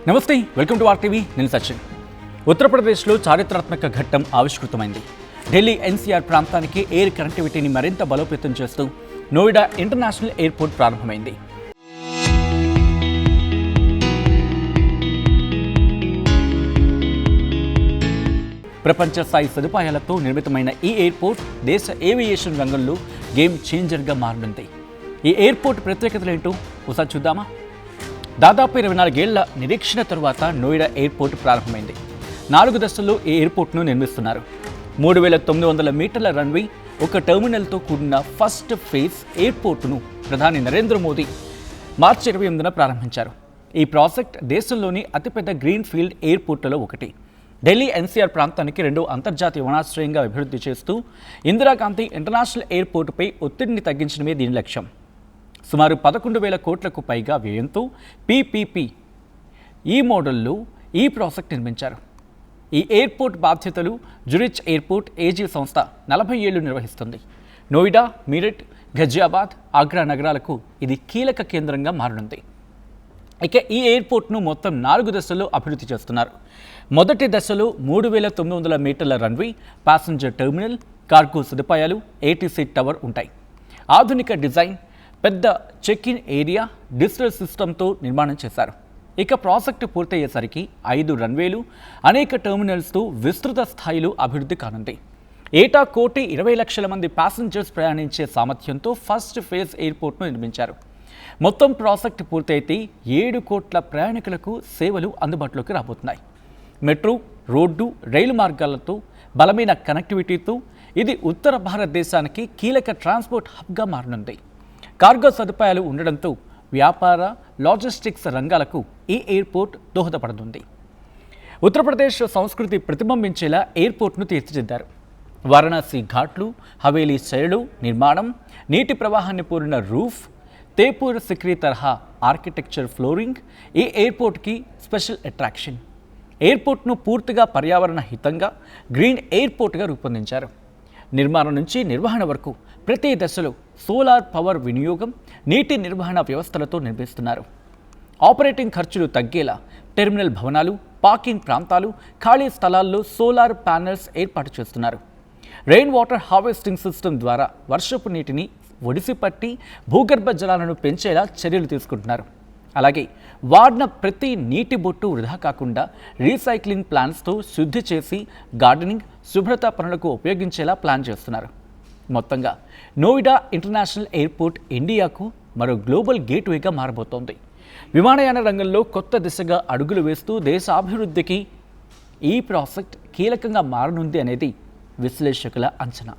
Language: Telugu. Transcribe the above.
నమస్తే, వెల్కమ్ టు ఆర్టీవీ. నేను సచిన్. ఉత్తరప్రదేశ్లో చారిత్రాత్మక ఘట్టం ఆవిష్కృతమైంది. ఢిల్లీ ఎన్సీఆర్ ప్రాంతానికి ఎయిర్ కనెక్టివిటీని మరింత బలోపేతం చేస్తూ నోయిడా ఇంటర్నేషనల్ ఎయిర్పోర్ట్ ప్రారంభమైంది. ప్రపంచ స్థాయి సదుపాయాలతో నిర్మితమైన ఈ ఎయిర్పోర్ట్ దేశ ఏవియేషన్ రంగంలో గేమ్ చేంజర్గా మారనుంది. ఈ ఎయిర్పోర్ట్ ప్రత్యేకతలేంటో ఒకసారి చూద్దామా? దాదాపు 24 ఏళ్ల నిరీక్షణ తరువాత నోయిడా ఎయిర్పోర్ట్ ప్రారంభమైంది. 4 దశల్లో ఈ ఎయిర్పోర్ట్ను నిర్మిస్తున్నారు. 3900 మీటర్ల రన్వే, ఒక టెర్మినల్తో కూడిన ఫస్ట్ ఫేజ్ ఎయిర్పోర్టును ప్రధాని నరేంద్ర మోదీ మార్చి 28న ప్రారంభించారు. ఈ ప్రాజెక్ట్ దేశంలోని అతిపెద్ద గ్రీన్ ఫీల్డ్ ఎయిర్పోర్టులలో ఒకటి. ఢిల్లీ ఎన్సీఆర్ ప్రాంతానికి 2వ అంతర్జాతీయ విమానాశ్రయంగా అభివృద్ధి చేస్తూ ఇందిరాగాంధీ ఇంటర్నేషనల్ ఎయిర్పోర్టుపై ఒత్తిడిని తగ్గించడమే దీని లక్ష్యం. సుమారు 11,000 కోట్లకు పైగా వ్యయంతో పీపీపీ ఈ మోడల్లో ఈ ప్రాజెక్ట్ నిర్మించారు. ఈ ఎయిర్పోర్ట్ బాధ్యతలు జురిచ్ ఎయిర్పోర్ట్ ఏజీ సంస్థ 40 ఏళ్లు నిర్వహిస్తుంది. నోయిడా, మీరట్, ఘజియాబాద్, ఆగ్రా నగరాలకు ఇది కీలక కేంద్రంగా మారనుంది. ఇక ఈ ఎయిర్పోర్ట్ను మొత్తం 4 దశల్లో అభివృద్ధి చేస్తున్నారు. మొదటి దశలో 3900 మీటర్ల రన్వే, ప్యాసింజర్ టెర్మినల్, కార్గో సదుపాయాలు, ఏటీసీ టవర్ ఉంటాయి. ఆధునిక డిజైన్, పెద్ద చెక్ ఇన్ ఏరియా, డిజిటల్ సిస్టంతో నిర్మాణం చేశారు. ఇక ప్రాజెక్టు పూర్తయ్యేసరికి 5 రన్వేలు, అనేక టెర్మినల్స్తో విస్తృత స్థాయిలో అభివృద్ధి కానుంది. ఏటా 1,20,00,000 మంది ప్యాసింజర్స్ ప్రయాణించే సామర్థ్యంతో ఫస్ట్ ఫేజ్ ఎయిర్పోర్ట్ను నిర్మించారు. మొత్తం ప్రాజెక్టు పూర్తయితే 7 కోట్ల ప్రయాణికులకు సేవలు అందుబాటులోకి రాబోతున్నాయి. మెట్రో, రోడ్డు, రైలు మార్గాలతో బలమైన కనెక్టివిటీతో ఇది ఉత్తర భారతదేశానికి కీలక ట్రాన్స్పోర్ట్ హబ్గా మారనుంది. కార్గో సదుపాయాలు ఉండడంతో వ్యాపార, లాజిస్టిక్స్ రంగాలకు ఈ ఎయిర్పోర్ట్ దోహదపడుతుంది. ఉత్తరప్రదేశ్ సంస్కృతి ప్రతిబింబించేలా ఎయిర్పోర్ట్ను తీర్చిదిద్దారు. వారణాసి ఘాట్లు, హవేలీ శైలిలో నిర్మాణం, నీటి ప్రవాహాన్ని పూరిన రూఫ్, తేపూర్ సిక్రీ తరహా ఆర్కిటెక్చర్ ఫ్లోరింగ్ ఈ ఎయిర్పోర్ట్కి స్పెషల్ అట్రాక్షన్. ఎయిర్పోర్ట్ను పూర్తిగా పర్యావరణ హితంగా గ్రీన్ ఎయిర్పోర్ట్గా రూపొందించారు. నిర్మాణం నుంచి నిర్వహణ వరకు ప్రతి దశలో సోలార్ పవర్ వినియోగం, నీటి నిర్వహణ వ్యవస్థలతో నిర్మిస్తున్నారు. ఆపరేటింగ్ ఖర్చులు తగ్గేలా టెర్మినల్ భవనాలు, పార్కింగ్ ప్రాంతాలు, ఖాళీ స్థలాల్లో సోలార్ ప్యానెల్స్ ఏర్పాటు చేస్తున్నారు. రెయిన్ వాటర్ హార్వెస్టింగ్ సిస్టమ్ ద్వారా వర్షపు నీటిని ఒడిసిపట్టి భూగర్భ జలాలను పెంచేలా చర్యలు తీసుకుంటున్నారు. అలాగే వాడిన ప్రతి నీటి బొట్టు వృధా కాకుండా రీసైక్లింగ్ ప్లాంట్స్తో శుద్ధి చేసి గార్డెనింగ్, శుభ్రత పనులకు ఉపయోగించేలా ప్లాన్ చేస్తున్నారు. మొత్తంగా నోయిడా ఇంటర్నేషనల్ ఎయిర్పోర్ట్ ఇండియాకు మరో గ్లోబల్ గేట్వేగా మారబోతోంది. విమానయాన రంగంలో కొత్త దిశగా అడుగులు వేస్తూ దేశాభివృద్ధికి ఈ ప్రాజెక్ట్ కీలకంగా మారనుంది అనేది విశ్లేషకుల అంచనా.